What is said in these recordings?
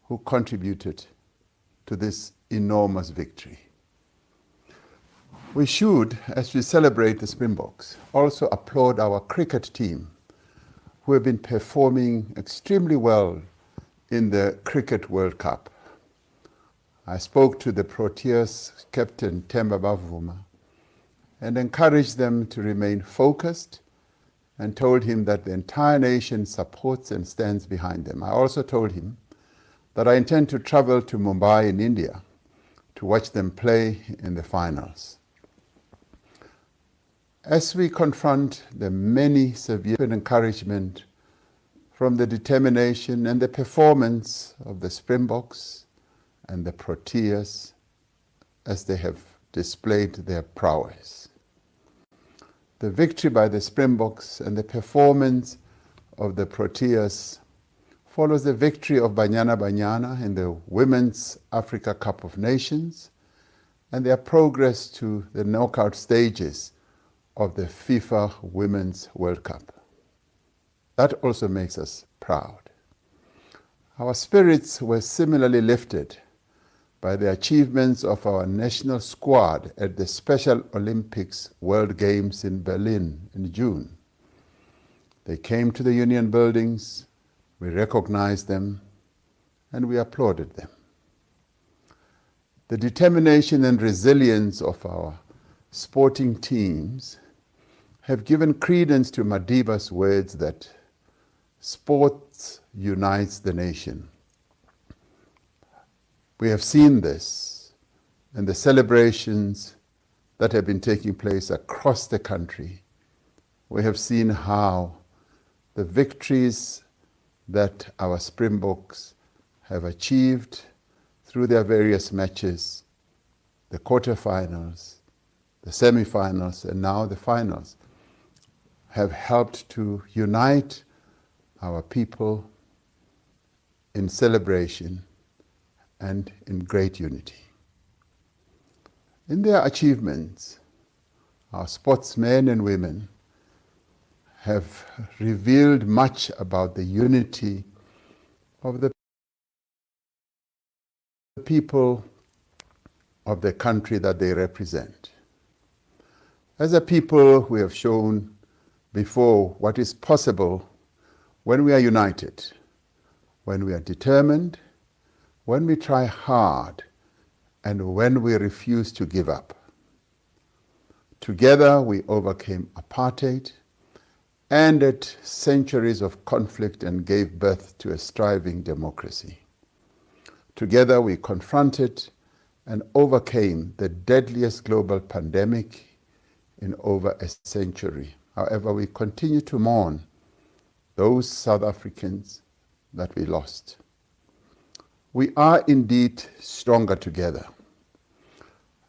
who contributed to this enormous victory. We should, as we celebrate the Springboks, also applaud our cricket team, who have been performing extremely well in the Cricket World Cup. I spoke to the Proteas captain, Themba Bavuma, and encouraged them to remain focused and told him that the entire nation supports and stands behind them. I also told him that I intend to travel to Mumbai in India to watch them play in the finals. As we confront the many severe encouragement from the determination and the performance of the Springboks and the Proteas as they have displayed their prowess. The victory by the Springboks and the performance of the Proteas follows the victory of Banyana Banyana in the Women's Africa Cup of Nations and their progress to the knockout stages of the FIFA Women's World Cup. That also makes us proud. Our spirits were similarly lifted by the achievements of our national squad at the Special Olympics World Games in Berlin in June. They came to the Union buildings, we recognized them, and we applauded them. The determination and resilience of our sporting teams have given credence to Madiba's words that sports unites the nation. We have seen this in the celebrations that have been taking place across the country. We have seen how the victories that our Springboks have achieved through their various matches, the quarterfinals, the semifinals, and now the finals, have helped to unite our people in celebration and in great unity. In their achievements, our sportsmen and women have revealed much about the unity of the people of the country that they represent. As a people, we have shown before what is possible when we are united, when we are determined, when we try hard, and when we refuse to give up. Together we overcame apartheid, ended centuries of conflict, and gave birth to a thriving democracy. Together we confronted and overcame the deadliest global pandemic in over a century. However, we continue to mourn those South Africans that we lost. We are indeed stronger together.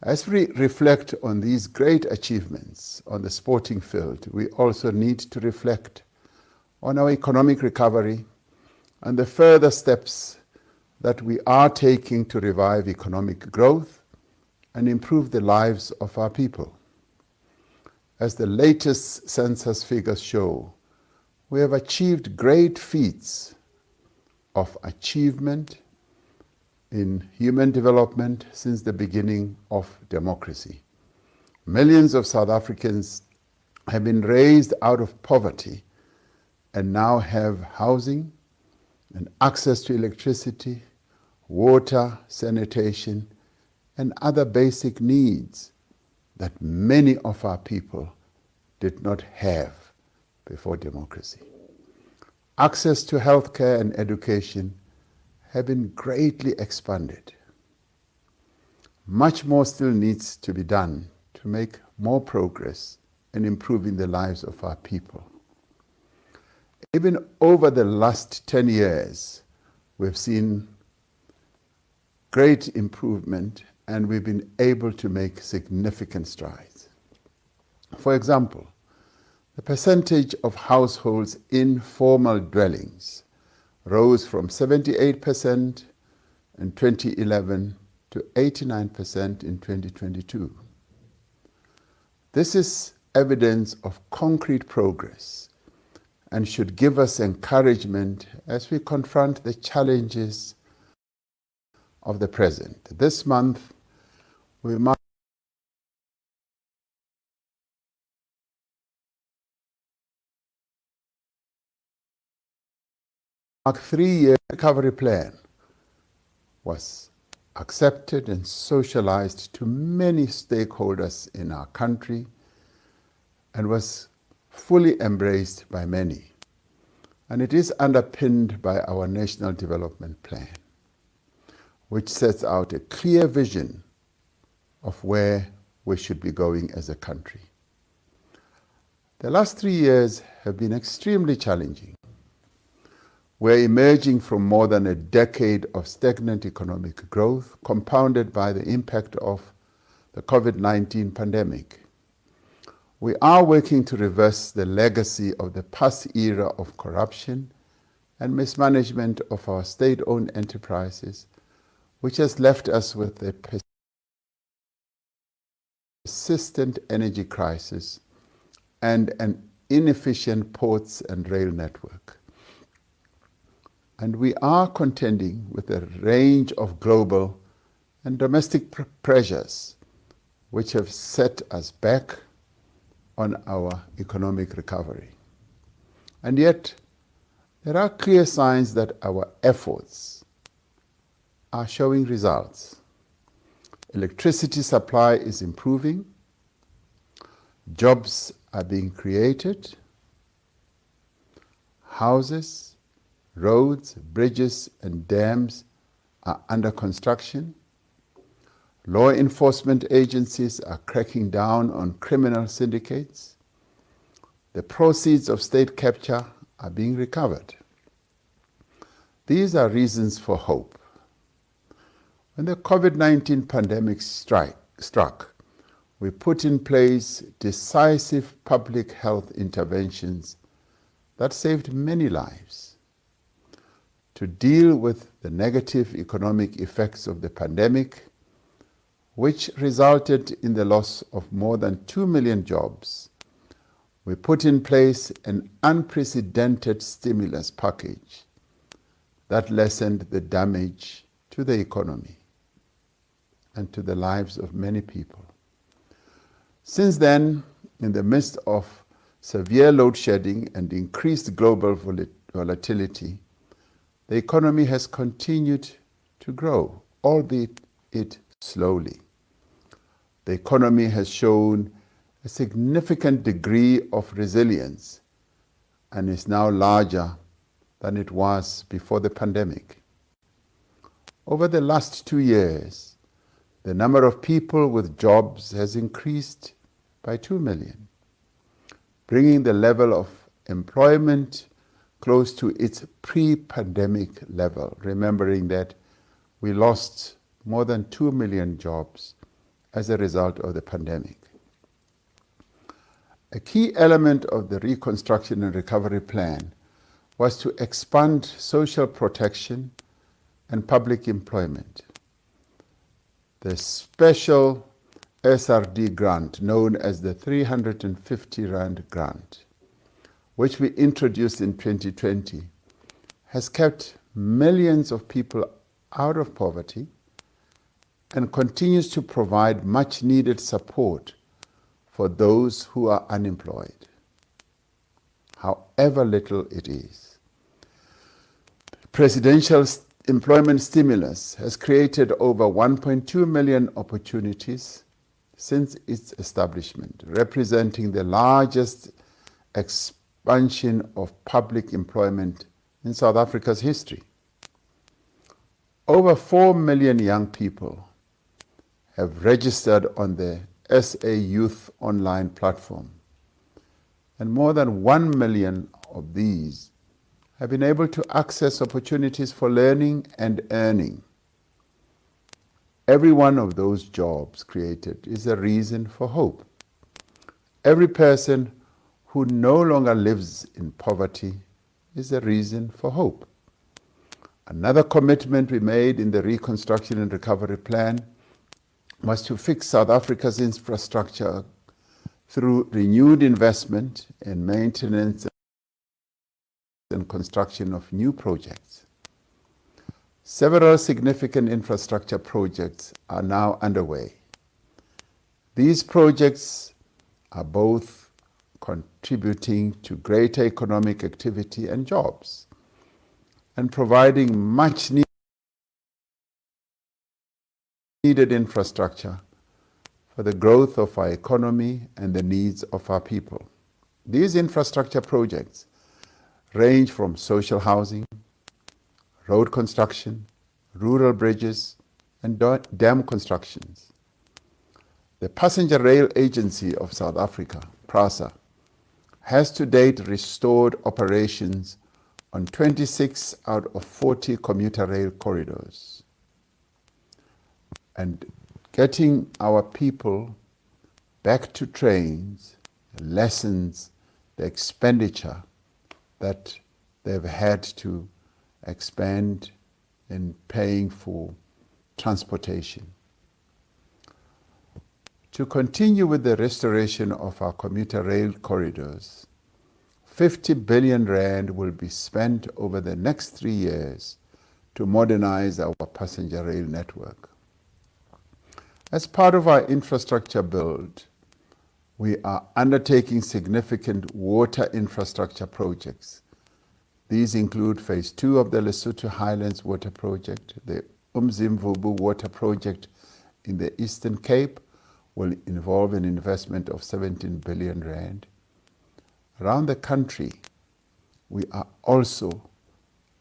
As we reflect on these great achievements on the sporting field, we also need to reflect on our economic recovery and the further steps that we are taking to revive economic growth and improve the lives of our people. As the latest census figures show, we have achieved great feats of achievement in human development since the beginning of democracy. Millions of South Africans have been raised out of poverty and now have housing and access to electricity, water, sanitation, and other basic needs that many of our people did not have before democracy. Access to healthcare and education have been greatly expanded. Much more still needs to be done to make more progress in improving the lives of our people. Even over the last 10 years, we've seen great improvement and we've been able to make significant strides. For example, the percentage of households in formal dwellings rose from 78% in 2011 to 89% in 2022. This is evidence of concrete progress and should give us encouragement as we confront the challenges of the present. This month, we mark 3-year recovery plan was accepted and socialized to many stakeholders in our country and was fully embraced by many. And it is underpinned by our National Development Plan, which sets out a clear vision of where we should be going as a country. The last 3 years have been extremely challenging. We're emerging from more than a decade of stagnant economic growth, compounded by the impact of the COVID-19 pandemic. We are working to reverse the legacy of the past era of corruption and mismanagement of our state-owned enterprises, which has left us with a persistent energy crisis and an inefficient ports and rail network. And we are contending with a range of global and domestic pressures which have set us back on our economic recovery. And yet, there are clear signs that our efforts are showing results. Electricity supply is improving, jobs are being created, houses, roads, bridges, and dams are under construction. Law enforcement agencies are cracking down on criminal syndicates. The proceeds of state capture are being recovered. These are reasons for hope. When the COVID-19 pandemic struck, we put in place decisive public health interventions that saved many lives. To deal with the negative economic effects of the pandemic, which resulted in the loss of more than 2 million jobs, we put in place an unprecedented stimulus package that lessened the damage to the economy and to the lives of many people. Since then, in the midst of severe load shedding and increased global volatility, the economy has continued to grow, albeit slowly. The economy has shown a significant degree of resilience and is now larger than it was before the pandemic. Over the last 2 years, the number of people with jobs has increased by 2 million, bringing the level of employment close to its pre-pandemic level, remembering that we lost more than 2 million jobs as a result of the pandemic. A key element of the Reconstruction and Recovery Plan was to expand social protection and public employment. The special SRD grant, known as the 350 Rand grant, which we introduced in 2020, has kept millions of people out of poverty and continues to provide much needed support for those who are unemployed, however little it is. Presidential employment stimulus has created over 1.2 million opportunities since its establishment, representing the largest expansion of public employment in South Africa's history. Over 4 million young people have registered on the SA Youth online platform, and more than 1 million of these have been able to access opportunities for learning and earning. Every one of those jobs created is a reason for hope. Every person who no longer lives in poverty is a reason for hope. Another commitment we made in the Reconstruction and Recovery Plan was to fix South Africa's infrastructure through renewed investment in maintenance and construction of new projects. Several significant infrastructure projects are now underway. These projects are both contributing to greater economic activity and jobs and providing much needed infrastructure for the growth of our economy and the needs of our people. These infrastructure projects range from social housing, road construction, rural bridges, and dam constructions. The Passenger Rail Agency of South Africa, PRASA, has to date restored operations on 26 out of 40 commuter rail corridors. And getting our people back to trains lessens the expenditure that they've had to expend in paying for transportation. To continue with the restoration of our commuter rail corridors, 50 billion rand will be spent over the next 3 years to modernize our passenger rail network. As part of our infrastructure build, we are undertaking significant water infrastructure projects. These include Phase 2 of the Lesotho Highlands Water Project. The Umzimvubu Water Project in the Eastern Cape will involve an investment of 17 billion rand. Around the country, we are also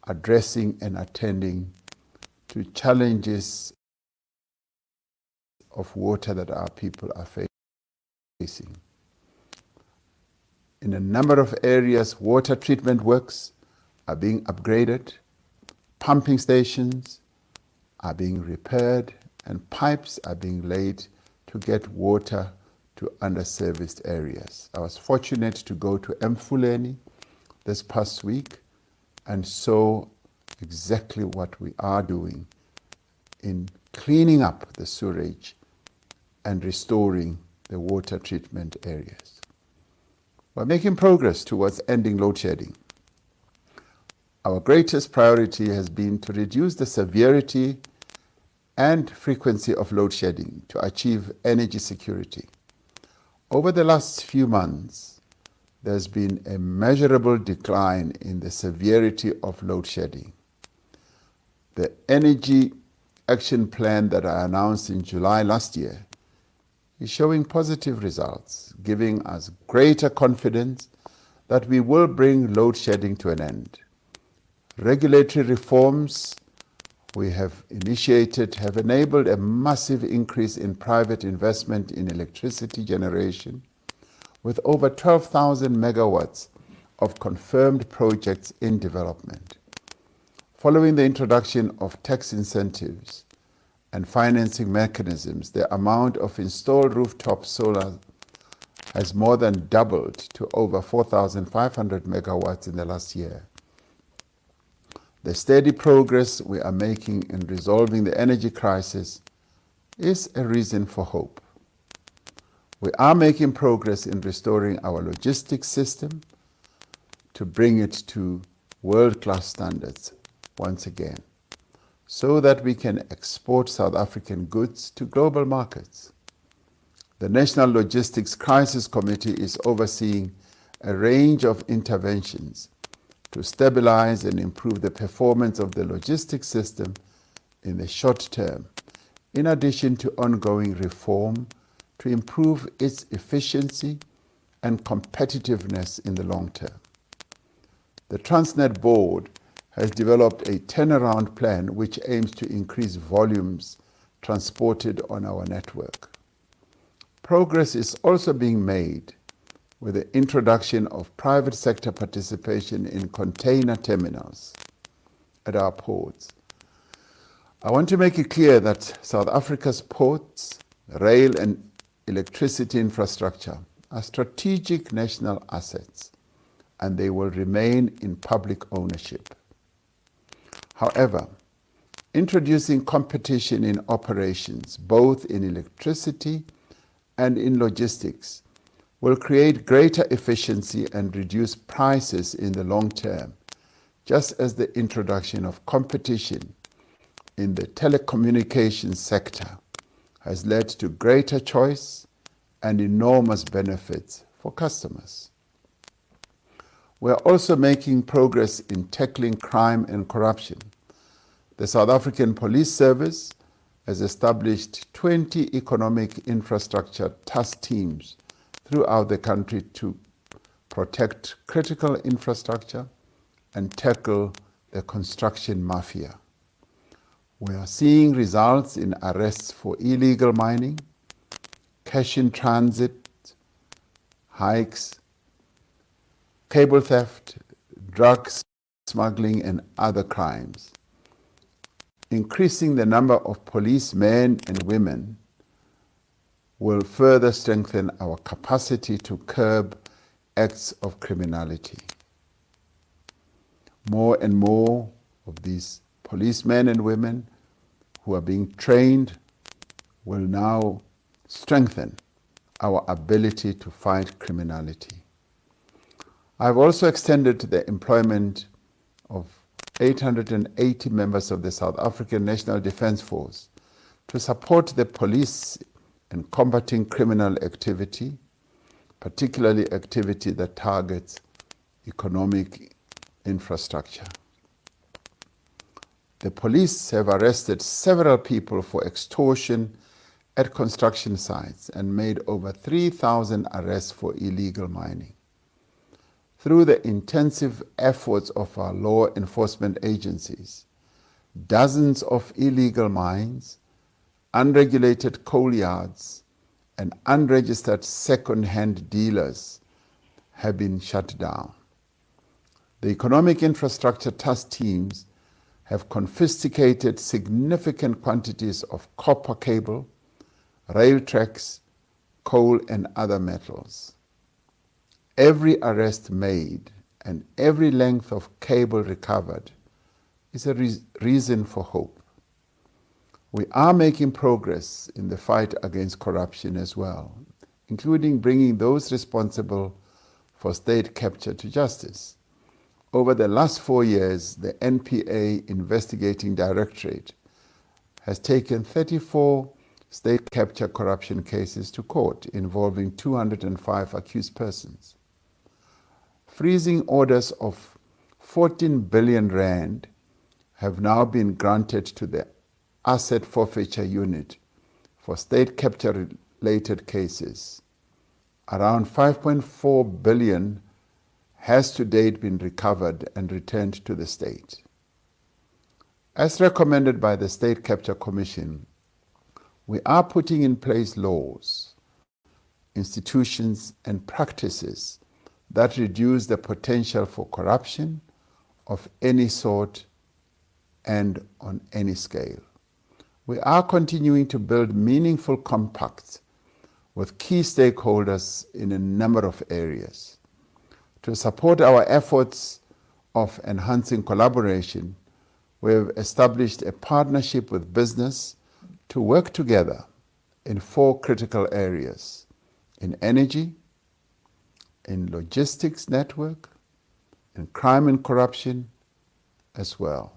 addressing and attending to challenges of water that our people are facing. In a number of areas, water treatment works are being upgraded, pumping stations are being repaired, and pipes are being laid to get water to underserviced areas. I was fortunate to go to Mfuleni this past week and saw exactly what we are doing in cleaning up the sewage and restoring the water treatment areas. We're making progress towards ending load shedding. Our greatest priority has been to reduce the severity and frequency of load shedding to achieve energy security. Over the last few months, there's been a measurable decline in the severity of load shedding. The Energy Action Plan that I announced in July last year is showing positive results, giving us greater confidence that we will bring load shedding to an end. Regulatory reforms we have initiated have enabled a massive increase in private investment in electricity generation, with over 12,000 megawatts of confirmed projects in development. Following the introduction of tax incentives and financing mechanisms, the amount of installed rooftop solar has more than doubled to over 4,500 megawatts in the last year. The steady progress we are making in resolving the energy crisis is a reason for hope. We are making progress in restoring our logistics system to bring it to world-class standards once again, so that we can export South African goods to global markets. The National Logistics Crisis Committee is overseeing a range of interventions to stabilize and improve the performance of the logistics system in the short term, in addition to ongoing reform to improve its efficiency and competitiveness in the long term. The Transnet Board has developed a turnaround plan which aims to increase volumes transported on our network. Progress is also being made with the introduction of private sector participation in container terminals at our ports. I want to make it clear that South Africa's ports, rail and electricity infrastructure are strategic national assets, and they will remain in public ownership. However, introducing competition in operations, both in electricity and in logistics, will create greater efficiency and reduce prices in the long term, just as the introduction of competition in the telecommunications sector has led to greater choice and enormous benefits for customers. We are also making progress in tackling crime and corruption. The South African Police Service has established 20 economic infrastructure task teams throughout the country to protect critical infrastructure and tackle the construction mafia. We are seeing results in arrests for illegal mining, cash in transit, hikes, cable theft, drug smuggling, and other crimes. Increasing the number of policemen and women will further strengthen our capacity to curb acts of criminality. More and more of these policemen and women who are being trained will now strengthen our ability to fight criminality. I've also extended the employment of 880 members of the South African National Defence Force to support the police in combating criminal activity, particularly activity that targets economic infrastructure. The police have arrested several people for extortion at construction sites and made over 3,000 arrests for illegal mining. Through the intensive efforts of our law enforcement agencies, dozens of illegal mines, unregulated coal yards, and unregistered second-hand dealers have been shut down. The economic infrastructure task teams have confiscated significant quantities of copper cable, rail tracks, coal, and other metals. Every arrest made and every length of cable recovered is a reason for hope. We are making progress in the fight against corruption as well, including bringing those responsible for state capture to justice. Over the last 4 years, the NPA Investigating Directorate has taken 34 state capture corruption cases to court involving 205 accused persons. Freezing orders of 14 billion rand have now been granted to the Asset Forfeiture Unit for state capture-related cases. Around 5.4 billion has to date been recovered and returned to the state. As recommended by the State Capture Commission, we are putting in place laws, institutions, and practices that reduce the potential for corruption of any sort and on any scale. We are continuing to build meaningful compacts with key stakeholders in a number of areas. To support our efforts of enhancing collaboration, we have established a partnership with business to work together in 4 critical areas: in energy, in logistics network, in crime and corruption as well.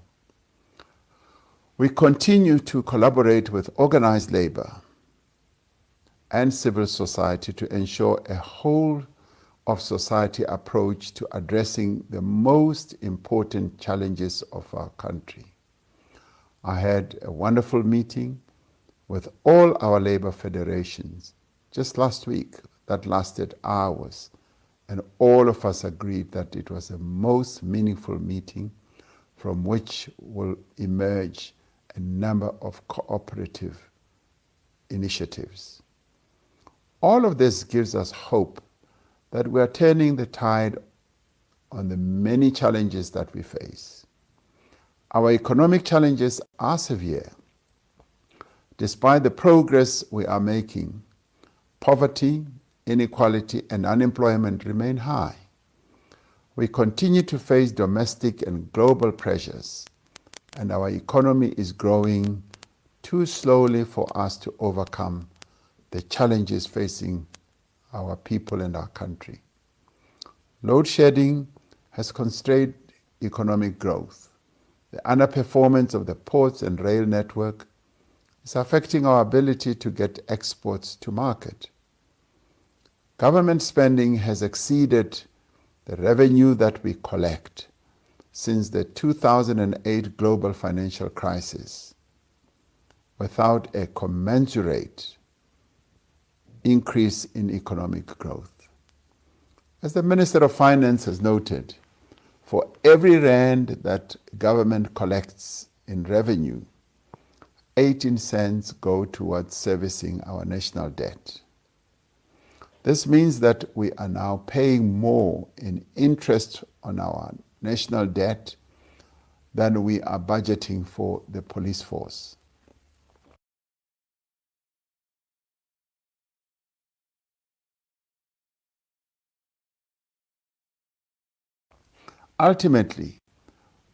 We continue to collaborate with organized labor and civil society to ensure a whole of society approach to addressing the most important challenges of our country. I had a wonderful meeting with all our labor federations just last week that lasted hours, and all of us agreed that it was a most meaningful meeting from which will emerge a number of cooperative initiatives. All of this gives us hope that we are turning the tide on the many challenges that we face. Our economic challenges are severe. Despite the progress we are making, poverty, inequality, and unemployment remain high. We continue to face domestic and global pressures, and our economy is growing too slowly for us to overcome the challenges facing our people and our country. Load shedding has constrained economic growth, The underperformance of the ports and rail network is affecting our ability to get exports to market. Government spending has exceeded the revenue that we collect since the 2008 global financial crisis, without a commensurate increase in economic growth. As the Minister of Finance has noted, for every rand that government collects in revenue, 18 cents go towards servicing our national debt. This means that we are now paying more in interest on our national debt than we are budgeting for the police force. Ultimately,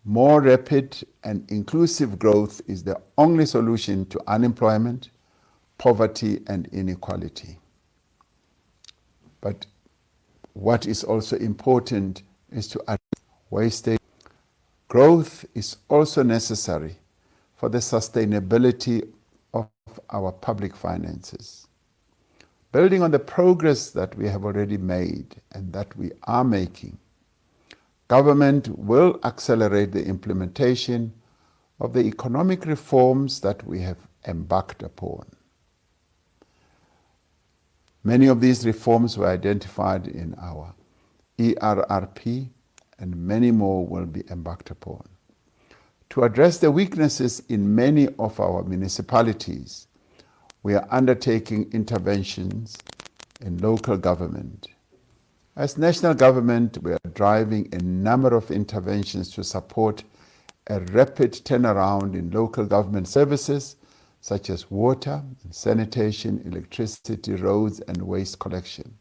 more rapid and inclusive growth is the only solution to unemployment, poverty, and inequality. But what is also important is to address wastage. Growth is also necessary for the sustainability of our public finances. Building on the progress that we have already made and that we are making, government will accelerate the implementation of the economic reforms that we have embarked upon. Many of these reforms were identified in our ERRP, and many more will be embarked upon. To address the weaknesses in many of our municipalities, we are undertaking interventions in local government. As national government, we are driving a number of interventions to support a rapid turnaround in local government services such as water, sanitation, electricity, roads, and waste collection.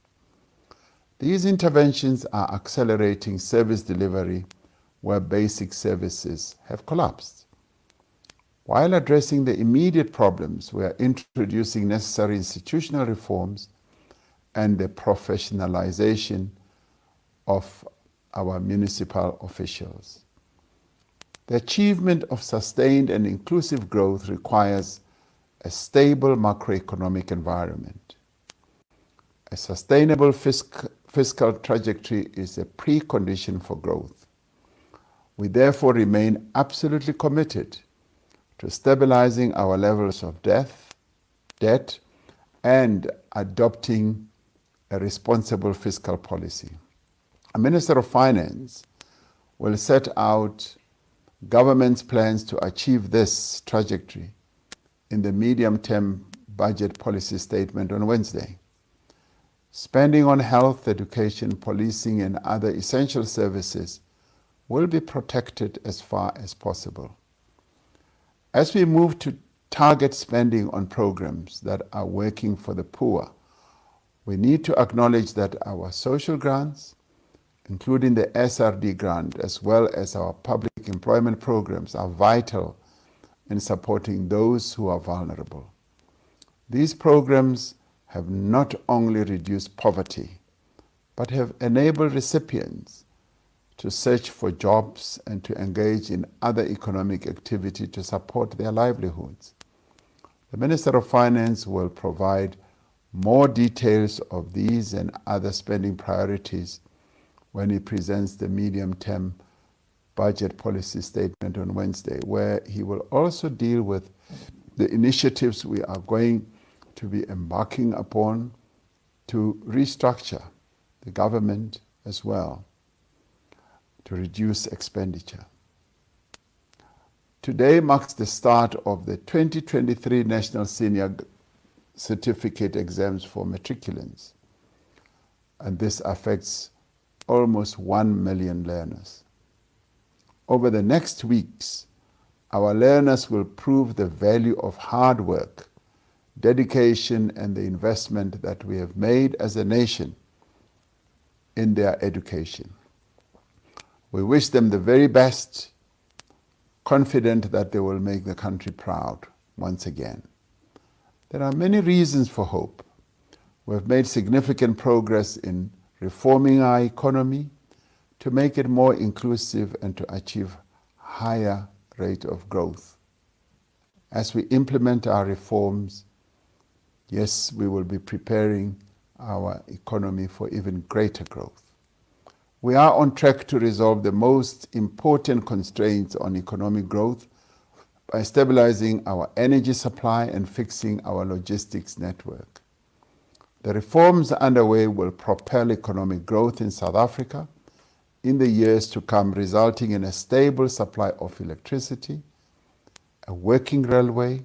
These interventions are accelerating service delivery where basic services have collapsed. While addressing the immediate problems, we are introducing necessary institutional reforms and the professionalization of our municipal officials. The achievement of sustained and inclusive growth requires a stable macroeconomic environment. A sustainable fiscal trajectory is a precondition for growth. We therefore remain absolutely committed to stabilizing our levels of debt, and adopting a responsible fiscal policy. A Minister of Finance will set out government's plans to achieve this trajectory in the medium-term budget policy statement on Wednesday. Spending on health, education, policing, and other essential services will be protected as far as possible. As we move to target spending on programs that are working for the poor, we need to acknowledge that our social grants, including the SRD grant, as well as our public employment programs, are vital in supporting those who are vulnerable. These programs have not only reduced poverty, but have enabled recipients to search for jobs and to engage in other economic activity to support their livelihoods. The Minister of Finance will provide more details of these and other spending priorities when he presents the medium-term budget policy statement on Wednesday, where he will also deal with the initiatives we are going to be embarking upon to restructure the government as well, to reduce expenditure. Today marks the start of the 2023 National Senior Certificate exams for matriculants, and this affects almost 1 million learners. Over the next weeks, our learners will prove the value of hard work, dedication, and the investment that we have made as a nation in their education. We wish them the very best, confident that they will make the country proud once again. There are many reasons for hope. We have made significant progress in reforming our economy to make it more inclusive and to achieve higher rate of growth. As we implement our reforms, yes, we will be preparing our economy for even greater growth. We are on track to resolve the most important constraints on economic growth by stabilizing our energy supply and fixing our logistics network. The reforms underway will propel economic growth in South Africa in the years to come, resulting in a stable supply of electricity, a working railway,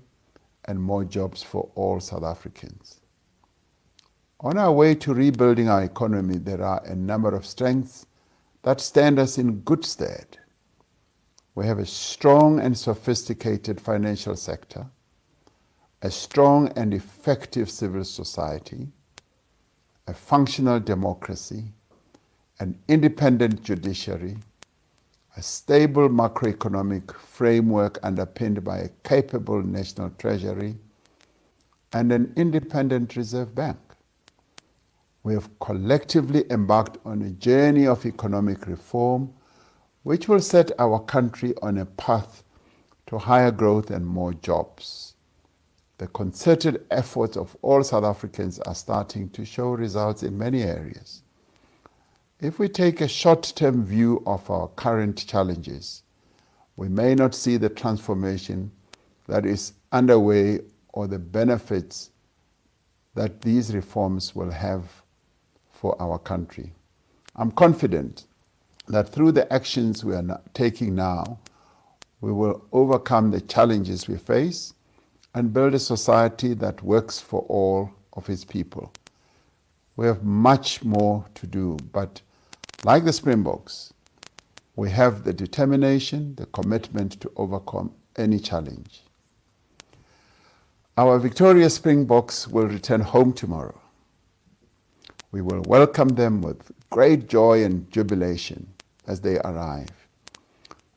and more jobs for all South Africans. On our way to rebuilding our economy, there are a number of strengths that stand us in good stead. We have a strong and sophisticated financial sector, a strong and effective civil society, a functional democracy, an independent judiciary, a stable macroeconomic framework underpinned by a capable national treasury, and an independent reserve bank. We have collectively embarked on a journey of economic reform which will set our country on a path to higher growth and more jobs. The concerted efforts of all South Africans are starting to show results in many areas. If we take a short-term view of our current challenges, we may not see the transformation that is underway or the benefits that these reforms will have for our country. I'm confident that through the actions we are taking now, we will overcome the challenges we face and build a society that works for all of its people. We have much more to do, but like the Springboks, we have the determination, the commitment to overcome any challenge. Our victorious Springboks will return home tomorrow. We will welcome them with great joy and jubilation as they arrive.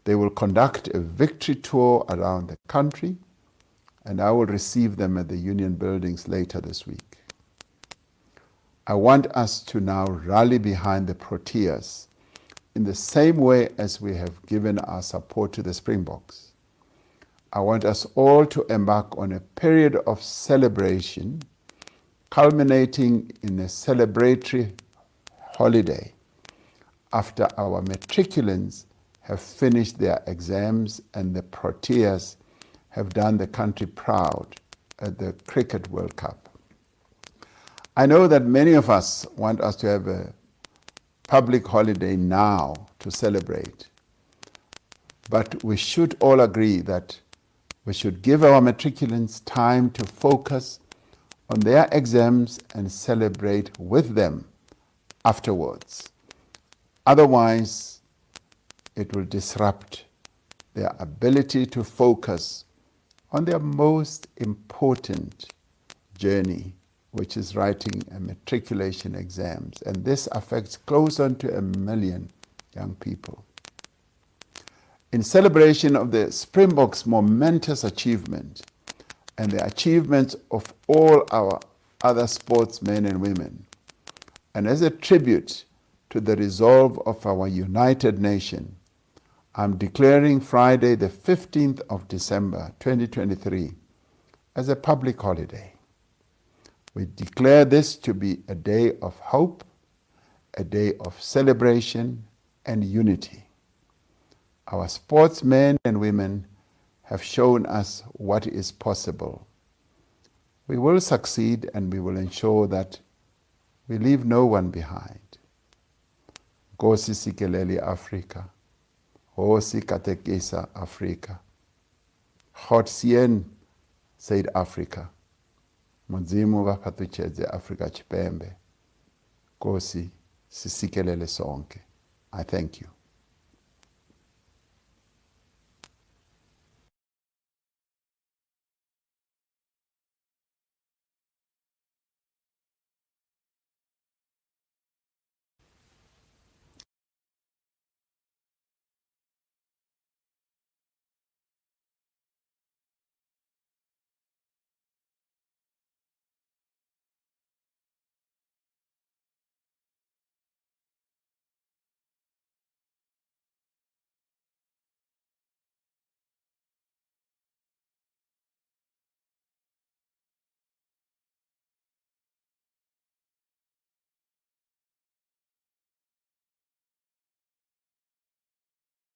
They will conduct a victory tour around the country, and I will receive them at the Union Buildings later this week. I want us to now rally behind the Proteas in the same way as we have given our support to the Springboks. I want us all to embark on a period of celebration, culminating in a celebratory holiday after our matriculants have finished their exams and the Proteas have done the country proud at the Cricket World Cup. I know that many of us want us to have a public holiday now to celebrate, but we should all agree that we should give our matriculants time to focus on their exams and celebrate with them afterwards. Otherwise, it will disrupt their ability to focus on their most important journey, which is writing a matriculation exams. And this affects close on to 1 million young people. In celebration of the Springboks' momentous achievement and the achievements of all our other sportsmen and women, and as a tribute to the resolve of our united nation, I'm declaring Friday the 15th of December 2023 as a public holiday. We declare this to be a day of hope, a day of celebration and unity. Our sportsmen and women have shown us what is possible. We will succeed, and we will ensure that we leave no one behind. Nkosi sikelele Afrika. Hosi katekisa Afrika. God seën South Africa. Mudzimu vaphathuchedze Afrika Chipembe. Nkosi sisikelele sonke. I thank you.